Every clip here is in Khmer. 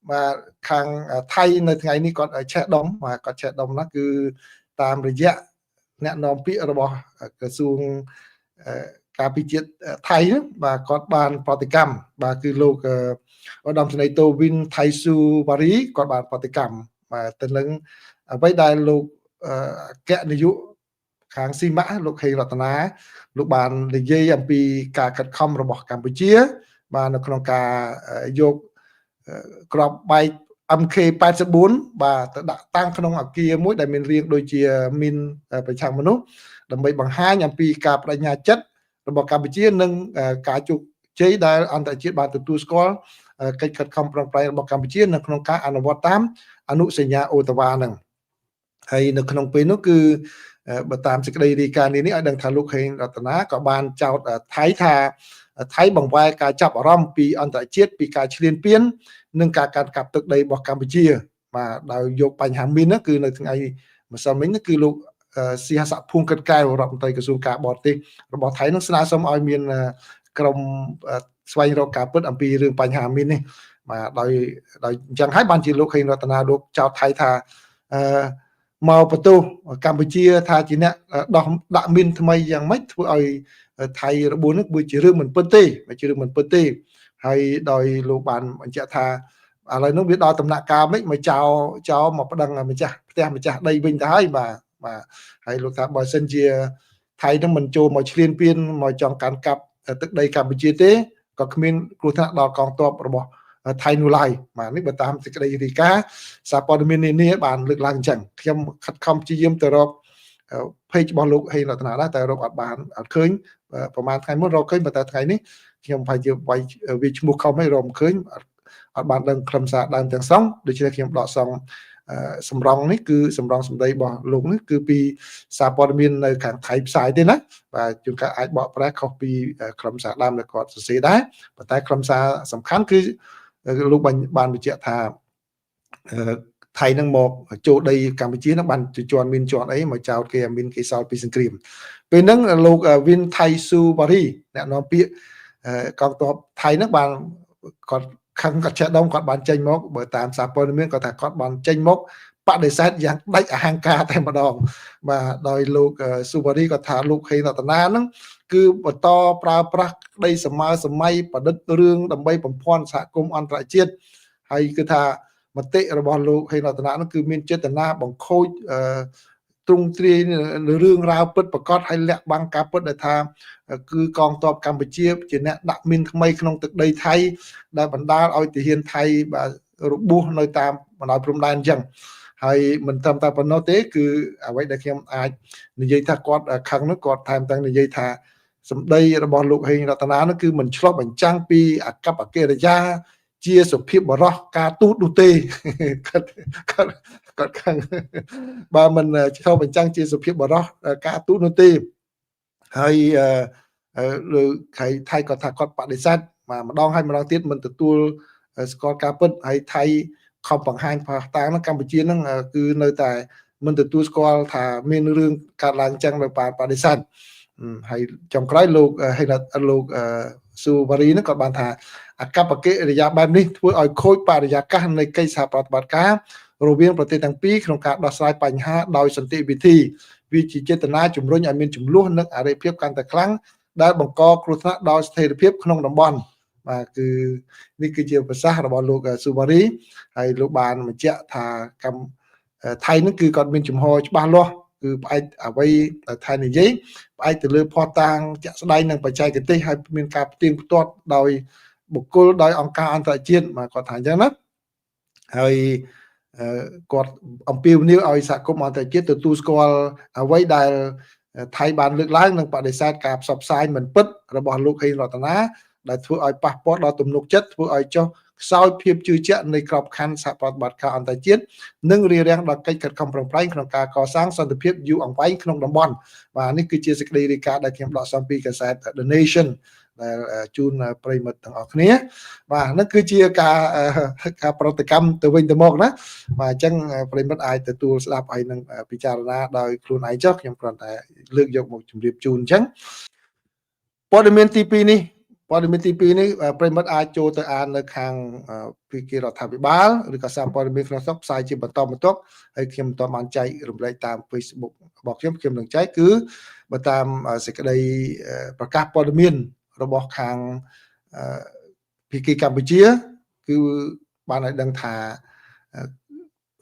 mà khang thay nơi ngày ní còn ở trẻ đông mà còn trẻ đông nó cứ tam rồi dạ nè nòng pịa rồi bỏ cái xuồng cà phê chiết thay và còn bàn Porticam và cứ lục ở đồng này tô Vin Thay Su Paris còn bàn Porticam mà tên lưng với đại lục kẹt này dụ kháng si mã lục hay là tana lục bàn để dây âm pi cả cật không rồi bỏ Campuchia mà nó còn cả dục crop bay âm K84 và đã tăng trong ở kia mỗi đại miền riêng đôi chia min phải chăng một nút đầm bay bằng hai nhằm pi cả đại nhà chất rồi bỏ Campuchia nâng cả chục chế đại anh tại chiết bàn từ tu school cách cật không trong bay bỏ Campuchia nâng trong cả anh vọt tám anh nụ xây nhà Ottawa nâng hay nâng trong pin nó cứ bờ tam sẽ đây đi cả này ở đằng thà lúc hay là tana có ban chào thái thà thái bằng vai cả chập rom pi anh tại chiết pi cả liên piên nâng cảการกลับตึกใดบอกกัมพูชีมาดาวยกปัญหามินนั่นคือในทั้งไอ้มาสมัยนั่นคือลูกสีหสะพุงกันไกลเราไปกระทรวงการบอดติเราบอกไทยนักสนาสมออยมีนกรมสวายเราการเปิดอัมพีเรื่องปัญหามินนี่มาโดยจังให้บัญชีลูกให้รัตนาลูกชาวไทยทามาประตูกัมพูชีทาจีเนี่ยดอกดะมินทำไมยังไม่ช่วยไทยระบุนึกบุญจีเรื่องเหมือนเปิ้ลตีไม่จีเรื่องเหมือนเปิ้ลตีhay đòi lục bàn mình chạy thà lời nó biết đòi tầm nạ cao mấy mà chào một cái đằng là mình chả đây bình thái mà hay lục thà bồi sân chia thay nó mình cho mọi liên viên mọi chọn cản cặp tức đây cả mình chia tế còn mình lục thà đòi còn top rồi bỏ thay nu lại mà nếu bật tam thì cái đây thì cá sạp mình này bàn lực lang chẳng khi khát không chi diêm từ đó page ball lục hay là thà đó từ đó bàn ở khơiประมาณថ្ងៃមុនរកឃើញបើតែថ្ងៃនេះខ្ញុំប្រហែលជាវាយវាឈ្មោះខំឲ្យរកឃើញអត់បានដឹងខ្លឹមសារដើមទាំងសងដូច្នេះខ្ញុំដកសងសម្រងនេះគឺសម្រងសម្ដីរបស់លោកនេះគឺពីសារព័ត៌មាននៅខាងថៃផ្សាយទេណាបាទជួនកាលអាចបកប្រែខុសពីខ្លឹមសារដើមដែលគាត់សរសេរដែរប៉ុន្តែខ្លឹមសារសំខាន់គឺលោកបានបញ្ជាក់ថាថៃនឹងមកចូលដីកម្ពុជានឹងបានជន់មានជន់អីមកចោតគេមានគេសល់ពីសង្គ្រាមពេលហ្នឹងលោកវិនថៃស៊ូបារីអ្នកនាំពាក្យកងទ័ពថៃហ្នឹងបានគាត់ខឹងគាត់ចេះដុំគាត់បានចេញមកបើតាមសារព័ត៌មានគាត់ថាគាត់បានចេញមកបដិសេធយ៉ាងដាច់អហង្ការតែម្ដងបាទដោយលោកស៊ូបារីគាត់ថាលោកហេរតនាហ្នឹងគឺបន្តប្រើប្រាស់ក្តីសម័យប្រឌិតរឿងដើម្បីបំភាន់សហគមន៍អន្តរជាតិហើយគឺថាមតិរបស់លោកហេរតនាហ្នឹងគឺមានចេតនាបង្ខូចទ្រង់ទ្រាយរឿងរ៉ាវពិតប្រកបឲ្យលាក់បាំងការពិតដែលថាគឺកងទ័ពកម្ពុជាជាអ្នកដាក់មីនថ្មីក្នុងទឹកដីថៃដែលបណ្ដាលឲ្យទាហានថៃបាទរបួសនៅតាមបណ្ដោយព្រំដែនអញ្ចឹងហើយមិនត្រឹមតែប៉ុណ្ណោះទេគឺអ្វីដែលខ្ញុំអាចនិយាយថាគាត់ខឹងនោះគាត់ថែមទាំងនិយាយថាសម្ដីរបស់លោកហេងរតនានោះគឺមិនឆ្លុះបញ្ចាំងពីអកប្បកិរិយាជាសុភាពបរោះការទូតនោះទេគាត់ខឹងបើមិនឆ្លុះបញ្ចាំងជាសុភាពបរោះការទូតនោះទេហើយលើថៃគាត់ថាគាត់បដិសេធម្ដងហើយម្ដងទៀតមិនទទួលស្គាល់ការពិតហើយថៃខំបង្ហាញផាសតាំងនៅកម្ពុជាហ្នឹងគឺនៅតែមិនទទួលស្គាល់ថាមានរឿងកើតឡើងចឹងដោយបដិសេធហើយចុងក្រោយលោកលោកស៊ូវ៉ារីហ្នឹងក៏បានថាអកប្បកិរិយាបែបនេះធ្វើឲ្យខូចបរិយាកាសនៃកិច្ចសហប្រតិបត្តិការរវាងប្រទេសទាំងពីរក្នុងការដោះស្រាយបញ្ហាដោយសន្តិវិធីវាជាចេតនាជំរុញឲ្យមានចំនួននិងអរិយភាពកាន់តែខ្លាំងដែលបង្កគ្រោះថ្នាក់ដល់ស្ថិរភាពក្នុងតំបន់បាទគឺនេះគឺជាប្រសាសន៍របស់លោកស៊ូវ៉ារីហើយលោកបានបញ្ជាក់ថាថៃនឹងគឺគាត់មានចំហច្បាស់លាស់គឺផ្អែកអ្វីដែលថៃនិយាយផ្អែកទៅលើភស្តុតាងជាក់ស្ដែងនិងបច្ចេកទេសហើយមានការផ្ទៀងផ្ទាត់ដោយបុគ្គលដោយអង្គការអន្តរជាតិបាទគាត់ថាអញ្ចឹងណាហើយគាត់អំពាវនាវឲ្យសហគមន៍អន្តរជាតិទទួលស្គាល់អ្វីដែលថៃបានលើកឡើងនិងបដិសេធការផ្សព្វផ្សាយមិនពិតរបស់លោកហេងរតនាដែលធ្វើឲ្យប៉ះពាល់ដល់ទំនុកចិត្តធ្វើឲ្យចុះខ្សោយភាពជឿជាក់នៃក្របខ័ណ្ឌសហប្រតិបត្តិការអន្តរជាតិនិងរារាំងដល់កិច្ចខិតខំប្រឹងប្រែងក្នុងការកសាងសន្តិភាពយូរអង្វែងក្នុងតំបន់បាទនេះគឺជាសេចក្តីរាយការណ៍ដែលខ្ញុំដកស្រង់ពីកាសែត The Nation ដែលជូនប្រិយមិត្តទាំងអស់គ្នាបាទហ្នឹងគឺជាការប្រតិកម្មទៅវិញទៅមកណាបាទអញ្ចឹងប្រិយមិត្តអាចទទួលស្ដាប់ហើយនឹងពិចារណាដោយខ្លួនឯងចុះខ្ញុំគ្រាន់តែលើកយកមកជម្រាបជូនអញ្ចឹងព័ត៌មានទី2នេះ ព័ត៌មានទី2នេះប្រិមិត្តអាចចូលទៅអាននៅខាងភាគីរដ្ឋាភិបាលឬក៏សារព័ត៌មានក្នុងស្រុកផ្សាយជាបន្តបន្ទាប់ហើយខ្ញុំមិនទាន់បានចែករំលែកតាម Facebook របស់ខ្ញុំនឹងចែកគឺបើតាមសេចក្តីប្រកាសព័ត៌មានរបស់ខាងភាគីកម្ពុជាគឺបានឲ្យដឹងថា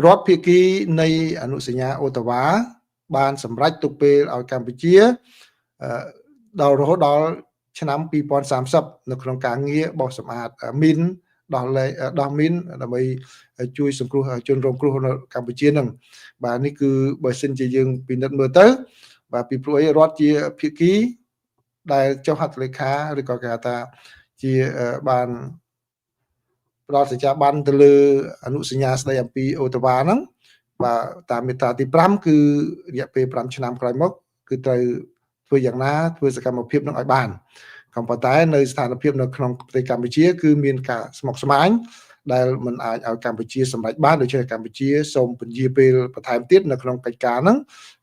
រដ្ឋភាគីនៃអនុសញ្ញាអូតាវ៉ាបានសម្រេចទុកពេលឲ្យកម្ពុជាដល់រហូតដល់ឆ្នាំ2030នៅក្នុងការងារបោសសម្អាតមីនដោះមីនដើម្បីជួយសង្គ្រោះជនរងគ្រោះនៅកម្ពុជានឹងបាទនេះគឺបើសិនជាយើងពិនិត្យមើលទៅបាទពីព្រោះរដ្ឋជាភាគីដែលចុះហត្ថលេខាឬក៏គេហៅថាជាបានផ្ដល់សច្ចាប័នទៅលើអនុសញ្ញាស្ដីអំពីអូតាវ៉ាហ្នឹងបាទតាមមាត្រាទី5គឺរយៈពេល5ឆ្នាំក្រោយមកគឺត្រូវធ្វើយ៉ាងណាធ្វើសកម្មភាពនឹងឲ្យបានក៏ប៉ុន្តែនៅស្ថានភាពនៅក្នុងប្រទេសកម្ពុជាគឺមានការស្មុគស្មាញដែលមិនអាចឲ្យកម្ពុជាសម្រេចបានដូច្នេះកម្ពុជាសូមពន្យាពេលបន្ថែមទៀតនៅក្នុងកិច្ចការហ្នឹង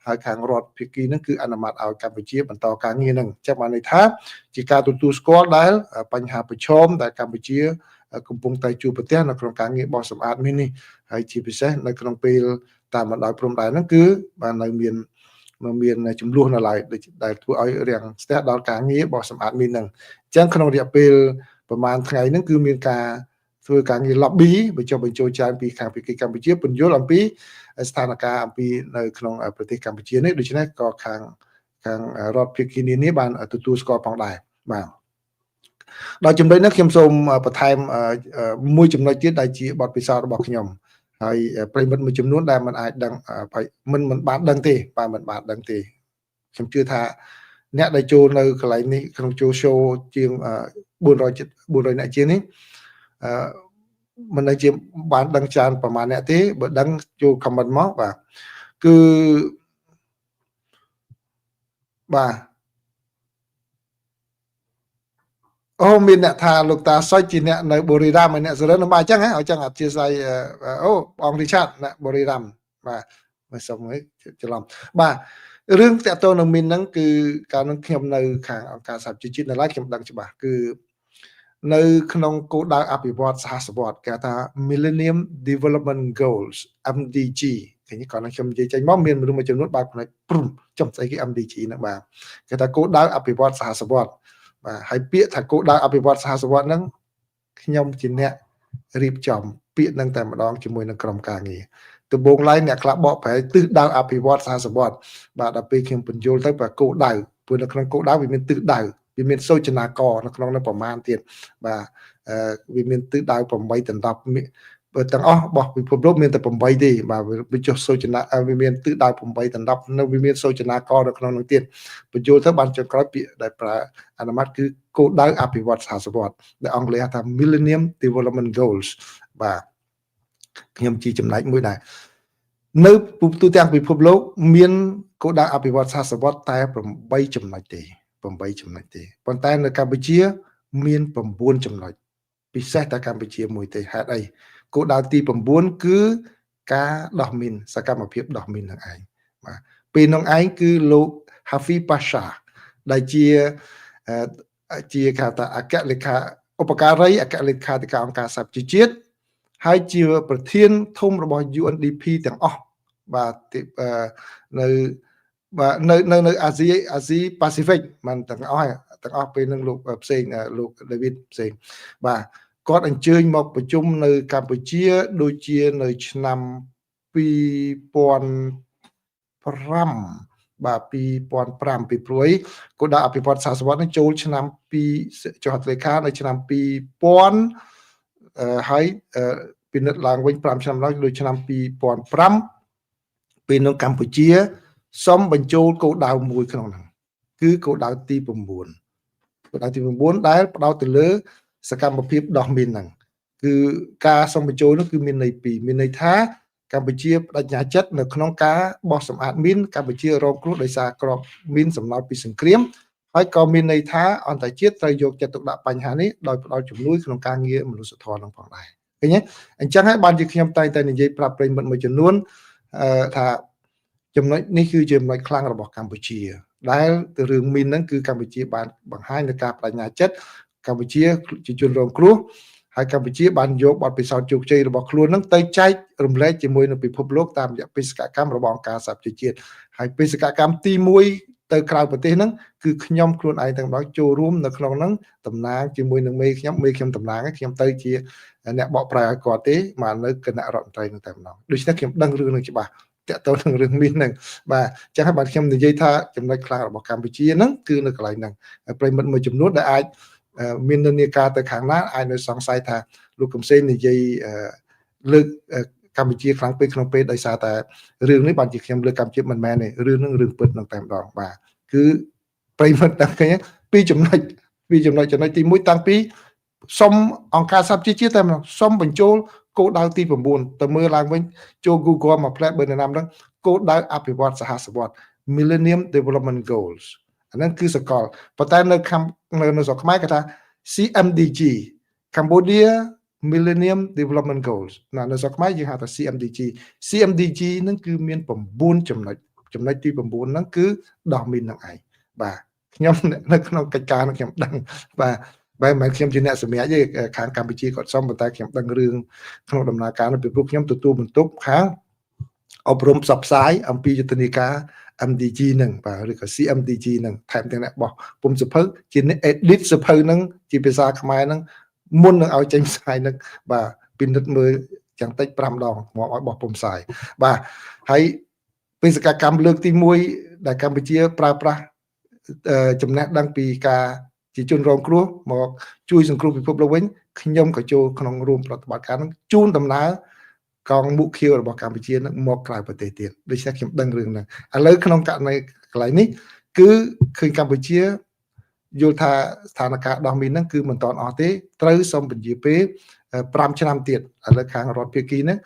ហើយខាងរដ្ឋភាគីហ្នឹងគឺអនុម័តឲ្យកម្ពុជាបន្តការងារហ្នឹងចឹងបានន័យថាជាការទទួលស្គាល់ដែលបញ្ហាប្រឈមដែលកម្ពុជាកំពុងតែជួបប្រទះនៅក្នុងការងារបោសសម្អាតមីននេះហើយជាពិសេសនៅក្នុងពេលតាមបណ្ដោយព្រំដែនហ្នឹងគឺបាននៅមានចំនួននៅឡើយដែលធ្វើឲ្យរាំងស្ទះដល់ការងារបោសសម្អាតមីនហ្នឹងអញ្ចឹងក្នុងរយៈពេលប្រហែលថ្ងៃហ្នឹងគឺមានការធ្វើការងារ lobby បញ្ចុះបញ្ចូលច្រើនពីខាងភាគីកម្ពុជាពន្យល់អំពីស្ថានភាពអំពីនៅក្នុងប្រទេសកម្ពុជានេះដូច្នេះក៏ខាងរដ្ឋភាគីនានាបានទទួលស្គាល់ផងដែរបាទដល់ចំណុចនេះខ្ញុំសូមបន្ថែមមួយចំណុចទៀតដែលជាបទពិសោធន៍របស់ខ្ញុំហើយប្រិមិត្តមួយចំនួនដែលមិនអាចដឹងមិនបានដឹងទេបាទមិនបានដឹងទេខ្ញុំជឿថាអ្នកដែលចូលនៅកន្លែងនេះក្នុងចូល show ជាង400អ្នកជាងនេះមិនដែលជាបានដឹងច្រើនប្រហែលអ្នកទេបើដឹងចូល comment មកបាទគឺបាទអូមានអ្នកថាលោកតាសុចជាអ្នកនៅបុរីរដ្ឋអ្នកសរិនបាទអញ្ចឹងហ៎អញ្ចឹងអធិស្ឋានអូបងរីឆាតអ្នកបុរីរដ្ឋបាទមិនសុំអីច្រឡំបាទរឿងតាក់ទងនឹងមីនហ្នឹងគឺកាលនោះខ្ញុំនៅខាងអង្គការសហជីវជាតិនៅឡើយខ្ញុំដឹងច្បាស់គឺនៅក្នុងគោលដៅអភិវឌ្ឍសហសវត្តគេថា Millennium Development Goals MDG គេនេះគាត់ខ្ញុំនិយាយចេញមកមានមនុស្សមួយចំនួនបើផ្នែកព្រំចំស្អីគេ MDG ហ្នឹងបាទគេថាគោលដៅអភិវឌ្ឍសហសវត្តបាទហើយពាក្យថាគោលដៅអភិវឌ្ឍសហសវត្តហ្នឹងខ្ញុំជាអ្នករៀបចំពាក្យហ្នឹងតែម្ដងជាមួយនឹងក្រុមការងារដំបូងឡើយអ្នកខ្លះបកប្រែទិសដៅអភិវឌ្ឍសហសវត្តបាទដល់ពេលខ្ញុំបញ្យល់ទៅបើគោលដៅព្រោះនៅក្នុងគោលដៅវាមានទិសដៅវាមានសូចនាករនៅក្នុងនោះប្រមាណទៀតបាទវាមានទិសដៅ8ដល់10បើទាំងអស់របស់ពិភពលោកមានតែ8ទេបាទវាចុះសូចនាវាមានទិសដៅ8ដល់10នៅវាមានសូចនាករនៅក្នុងនោះទៀតបញ្យល់ទៅបានចុងក្រោយពាក្យដែលប្រើអនុម័តគឺគោលដៅអភិវឌ្ឍសហសវត្តដែលអង់គ្លេសហៅថា Millennium Development Goals បាទខ្ញុំជាចំណែកមួយដែរនៅទូទាំងពិភពលោកមានគោលដៅអភិវឌ្ឍសហសវត្តតែ8ចំណុចទេប៉ុន្តែនៅកម្ពុជាមាន9ចំណុចពិសេសតែកម្ពុជាមួយទេហេតុអីគោលដៅទី9គឺការដោះមីនសកម្មភាពដោះមីននឹងឯងបាទពេលនោះឯងគឺលោក Hafiz Pasha ដែលជាខាតាអគ្គលេខាឧបការីអគ្គលេខាធិការអង្គការសហប្រជាជាតិហើយជាប្រធានធំរបស់ UNDP ទាំងអស់បាទនៅបាទនៅអាស៊ីប៉ាស៊ីហ្វិកមិនទាំងអស់ពេលនឹងលោកផ្សេងលោក David ផ្សេងបាទគាត់អញ្ជើញមកប្រជុំនៅកម្ពុជាដូចជានៅឆ្នាំ2005បាទ2005ពីព្រួយគោលដៅអភិវឌ្ឍសហសវត្តនឹងចូលឆ្នាំ2ចុះហត្ថលេខានៅឆ្នាំ2000ហើយពិនិត្យឡើងវិញ5ឆ្នាំឡើងដូចឆ្នាំ2005ពេលនោះកម្ពុជាសុំបញ្ចូលគោលដៅមួយក្នុងហ្នឹងគឺគោលដៅទី9គោលដៅទី9ដែលផ្ដោតទៅលើសកម្មភាពដោះមីនហ្នឹងគឺការសុំបញ្ចូលនោះគឺមានន័យពីរមានន័យថាកម្ពុជាបដិញ្ញាចិត្តនៅក្នុងការបោះសម្អាតមីនកម្ពុជារងគ្រោះដោយសារក្របមីនសំណល់ពីសង្គ្រាមហើយក៏មានន័យថាអន្តរជាតិត្រូវយកចិត្តទុកដាក់បញ្ហានេះដោយផ្ដល់ជំនួយក្នុងការងារមនុស្សធម៌នឹងផងដែរឃើញទេអញ្ចឹងហើយបានជាខ្ញុំតែងតែនិយាយប្រាប់ប្រិយមិត្តមួយចំនួនថាចំណុចនេះគឺចំណុចខ្លាំងរបស់កម្ពុជាដែលទៅរឿងមីនហ្នឹងគឺកម្ពុជាបានបង្ហាញនៅការបដិញ្ញាចិត្ត កម្ពុជាជាជនរងគ្រោះហើយកម្ពុជាបានយកបទពិសោធន៍ជោគជ័យរបស់ខ្លួននឹងទៅចែករំលែកជាមួយនឹងពិភពលោកតាមរយៈបេសកកម្មរបស់អង្គការសហប្រជាជាតិហើយបេសកកម្មទី1ទៅក្រៅប្រទេសហ្នឹងគឺខ្ញុំខ្លួនឯងទាំងម្ដងចូលរួមនៅក្នុងហ្នឹងតំណាងជាមួយនឹងមេខ្ញុំតំណាងខ្ញុំទៅជាអ្នកបកប្រែឲ្យគាត់ទេមកនៅគណៈរដ្ឋមន្ត្រីនឹងតែម្ដងដូច្នេះខ្ញុំដឹងរឿងនឹងច្បាស់តើតើនឹងរឿងមានហ្នឹងបាទអញ្ចឹងហើយបាទខ្ញុំនិយាយថាចំណុចខ្លាំងរបស់កម្ពុជាហ្នឹងគឺនៅកន្លែងហ្នឹងប្រិមិត្តមួយចំនួនដែលអាចមាននិន្នាការទៅខាងណាអាចនៅសង្ស័យថាលោកកំសែងនិយាយលើកកម្ពុជាខ្លាំងពេកក្នុងពេលដោយសារតែរឿងនេះបានជាខ្ញុំលើកកម្ពុជាមិនមែនទេរឿងហ្នឹងរឿងពិតនឹងតែម្ដងបាទគឺប្រិមិត្តដឹងឃើញពីចំណុចទី1តាំងពីសុំអង្គការសហប្រជាជាតិតែម្ដងសុំបញ្ចូលគោលដៅទី9ទៅមើលឡើងវិញចូល Google មកផ្លែបើនៅណាំហ្នឹងគោលដៅអភិវឌ្ឍសហសវត្ត Millennium Development Goals អាហ្នឹងគឺសកលប៉ុន្តែនៅស្រុកខ្មែរគេថា CMDG Cambodia Millennium Development Goals នៅស្រុកខ្មែរយើងហៅថា CMDG ហ្នឹងគឺមាន9ចំណុចទី9ហ្នឹងគឺដោះមីននឹងឯងបាទខ្ញុំនៅក្នុងកិច្ចការនឹងខ្ញុំដឹងបាទបែរមិនខ្ញុំជាអ្នកសម្រាប់ទេខាងកម្ពុជាគាត់សុំប៉ុន្តែខ្ញុំដឹងរឿងក្នុងដំណើរការនោះពីព្រោះខ្ញុំទទួលបន្ទុកខាងអប់រំផ្សព្វផ្សាយអំពីយុទ្ធនាការ MDG ហ្នឹងបាទឬក៏ CMDG ហ្នឹងថែមទាំងអ្នកបោះពុំសភៅជាអ្នក edit សភៅហ្នឹងជាភាសាខ្មែរហ្នឹងមុននឹងឲ្យចេញផ្សាយហ្នឹងបាទពិនិត្យមើលយ៉ាងតិច5ដងមកឲ្យបោះពុំផ្សាយបាទហើយបេសកកម្មលើកទី1ដែលកម្ពុជាប្រើប្រាស់ចំណេះដឹងពីការជាជនរងគ្រោះមកជួយសង្គ្រោះពិភពលោកវិញខ្ញុំក៏ចូលក្នុងរួមប្រតិបត្តិការហ្នឹងជូនដំណើរកងមុខខៀវរបស់កម្ពុជានឹងមកក្រៅប្រទេសទៀតដូច្នេះខ្ញុំដឹងរឿងហ្នឹងឥឡូវក្នុងករណីកន្លែងនេះគឺឃើញកម្ពុជាយល់ថាស្ថានភាពដោះមីនហ្នឹងគឺមិនតាន់អស់ទេត្រូវសុំពន្យាពេល5ឆ្នាំទៀតឥឡូវខាងរដ្ឋភាគីហ្នឹង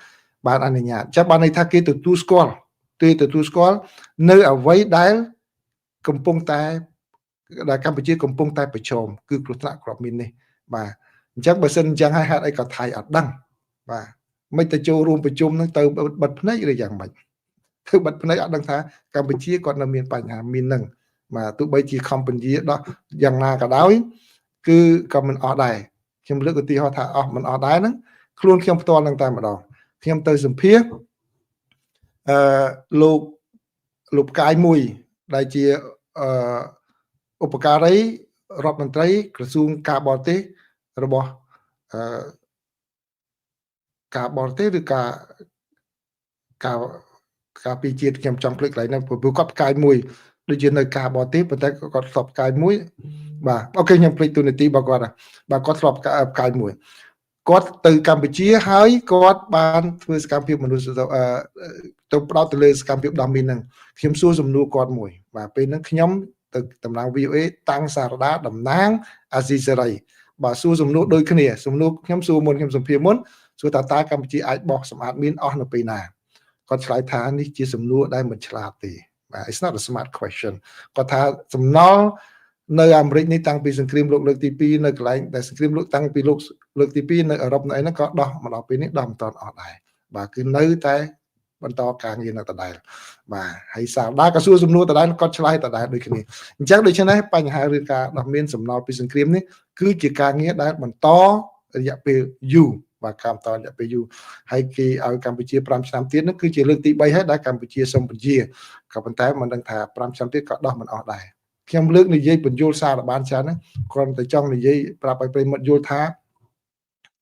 បានអនុញ្ញាតចាំបានន័យថាគេទទួលស្គាល់នៅអ្វីដែលកំពុងតែដែលកម្ពុជាកំពុងតែប្រឈមគឺគ្រោះថ្នាក់គ្រាប់មីននេះបាទអញ្ចឹងបើសិនអញ្ចឹងហើយហេតុអីក៏ថៃអត់ដឹងបាទមិនទៅចូលរួមប្រជុំនឹងទៅបិទភ្នែកឬយ៉ាងម៉េចគឺបិទភ្នែកអត់ដឹងថាកម្ពុជាគាត់នៅមានបញ្ហាមាននឹងបាទទោះបីជាខំពន្យាដោះយ៉ាងណាក៏ដោយគឺក៏មិនអស់ដែរខ្ញុំលើកឧទាហរណ៍ថាអស់មិនអស់ដែរហ្នឹងខ្លួនខ្ញុំផ្ទាល់នឹងតែម្ដងខ្ញុំទៅសម្ភាសលោកផ្កាយមួយដែលជាឧបការីរដ្ឋមន្ត្រីក្រសួងការបរទេសរបស់ការបរទេសឬការពីជាតិខ្ញុំចង់ភ្លេចកន្លែងហ្នឹងព្រោះគាត់ផ្កាយមួយដូចជានៅការបរទេសប៉ុន្តែគាត់ធ្លាប់ផ្កាយមួយបាទអូខេខ្ញុំភ្លេចទូនាទីរបស់គាត់បាទគាត់ធ្លាប់ផ្កាយមួយគាត់ទៅកម្ពុជាហើយគាត់បានធ្វើសកម្មភាពមនុស្សទៅផ្ដោតទៅលើសកម្មភាពដោះមីនហ្នឹងខ្ញុំសួរសំណួរគាត់មួយបាទពេលហ្នឹងខ្ញុំទៅតំណាង VOA តាំងសារដាតំណាងអាស៊ីសេរីបាទសួរសំណួរដូចគ្នាសំណួរខ្ញុំសួរមុនខ្ញុំសម្ភាសមុនសួរតើកម្ពុជាអាចបោះសម្អាតមីនអស់នៅពេលណាគាត់ឆ្លើយថានេះជាសំណួរដែលមិនឆ្លាតទេបាទ it's not a smart question គាត់ថាសំណល់នៅអាមេរិកនេះតាំងពីសង្គ្រាមលោកលើកទី2នៅកន្លែងដែលសង្គ្រាមលោកតាំងពីលោកលើកទី2នៅអឺរ៉ុបនៅអីហ្នឹងក៏ដោះមកដល់ពេលនេះដោះមិនតាន់អស់ដែរបាទគឺនៅតែបន្តការងារនៅដដែលបាទហើយសាលដាក៏សួរសំណួរដដែលគាត់ឆ្លើយដដែលដូចគ្នាអញ្ចឹងដូច្នេះបញ្ហារឿងការដោះមានសំណល់ពីសង្គ្រាមនេះគឺជាការងារដែលបន្តរយៈពេលយូរបាទការបន្តរយៈពេលយូរហើយគេឲ្យកម្ពុជា5ឆ្នាំទៀតហ្នឹងគឺជាលើកទី3ហើយដែលកម្ពុជាសុំពន្យាក៏ប៉ុន្តែមិនដឹងថា5ឆ្នាំទៀតក៏ដោះមិនអស់ដែរខ្ញុំលើកនិយាយបញ្យលសារបានច្រើនហ្នឹងគ្រាន់តែចង់និយាយប្រាប់ឲ្យប្រិមត្តយល់ថា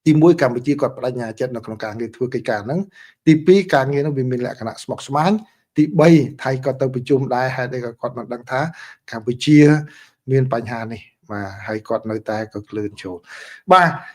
ទី1កម្ពុជាគាត់បដិញ្ញាចិត្តនៅក្នុងការងារធ្វើកិច្ចការហ្នឹងទី2ការងារហ្នឹងវាមានលក្ខណៈស្មុគស្មាញទី3ថៃក៏ទៅប្រជុំដែរហេតុអីក៏គាត់មិនដឹងថាកម្ពុជាមានបញ្ហានេះបាទហើយគាត់នៅតែក៏ក្លឿនចូលបាទ